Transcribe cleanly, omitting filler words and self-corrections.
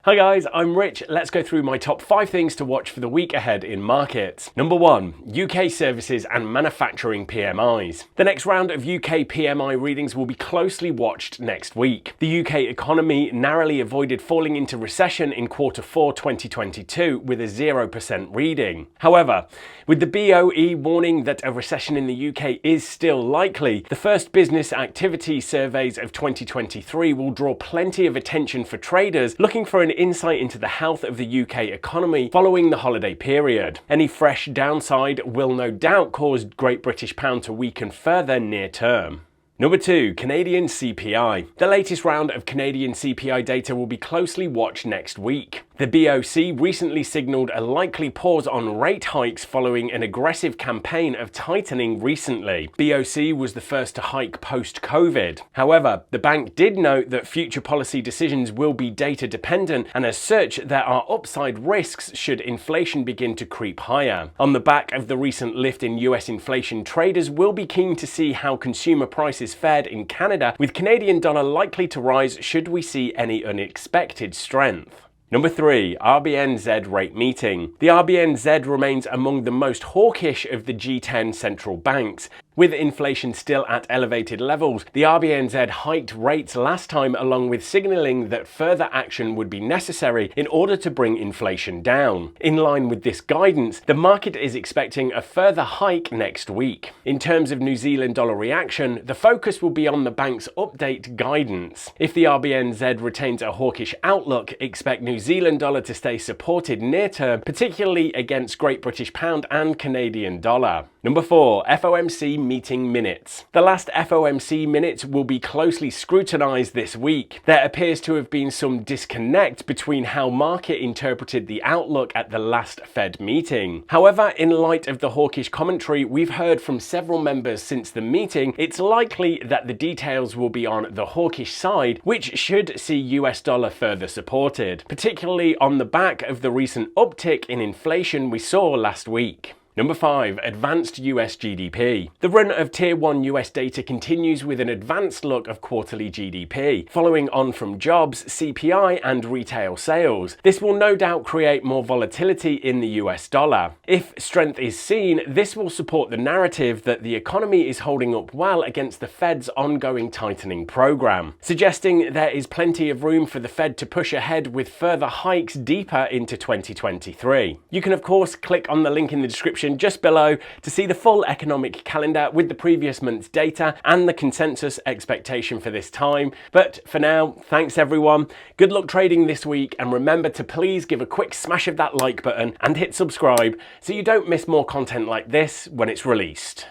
Hi guys, I'm Rich. Let's go through my top 5 things to watch for the week ahead in markets. Number 1, UK services and manufacturing PMIs. The next round of UK PMI readings will be closely watched next week. The UK economy narrowly avoided falling into recession in Q4 2022 with a 0% reading. However, with the BOE warning that a recession in the UK is still likely, the first business activity surveys of 2023 will draw plenty of attention for traders looking for an insight into the health of the UK economy following the holiday period. Any fresh downside will no doubt cause Great British Pound to weaken further near term. Number 2, Canadian CPI. The latest round of Canadian CPI data will be closely watched next week. The BOC recently signalled a likely pause on rate hikes following an aggressive campaign of tightening recently. BOC was the first to hike post-COVID. However, the bank did note that future policy decisions will be data dependent, and as such, there are upside risks should inflation begin to creep higher. On the back of the recent lift in US inflation, traders will be keen to see how consumer prices fared in Canada, with Canadian dollar likely to rise should we see any unexpected strength. Number 3, RBNZ rate meeting. The RBNZ remains among the most hawkish of the G10 central banks. With inflation still at elevated levels, the RBNZ hiked rates last time, along with signalling that further action would be necessary in order to bring inflation down. In line with this guidance, the market is expecting a further hike next week. In terms of New Zealand dollar reaction, the focus will be on the bank's update guidance. If the RBNZ retains a hawkish outlook, expect New Zealand dollar to stay supported near term, particularly against Great British Pound and Canadian dollar. Number 4, FOMC meeting minutes. The last FOMC minutes will be closely scrutinised this week. There appears to have been some disconnect between how market interpreted the outlook at the last Fed meeting. However, in light of the hawkish commentary we've heard from several members since the meeting, it's likely that the details will be on the hawkish side, which should see US dollar further supported, particularly on the back of the recent uptick in inflation we saw last week. Number 5, advanced US GDP. The run of Tier 1 US data continues with an advanced look of quarterly GDP, following on from jobs, CPI, and retail sales. This will no doubt create more volatility in the US dollar. If strength is seen, this will support the narrative that the economy is holding up well against the Fed's ongoing tightening program, suggesting there is plenty of room for the Fed to push ahead with further hikes deeper into 2023. You can of course click on the link in the description just below to see the full economic calendar with the previous month's data and the consensus expectation for this time. But for now, thanks everyone. Good luck trading this week, and remember to please give a quick smash of that like button and hit subscribe so you don't miss more content like this when it's released.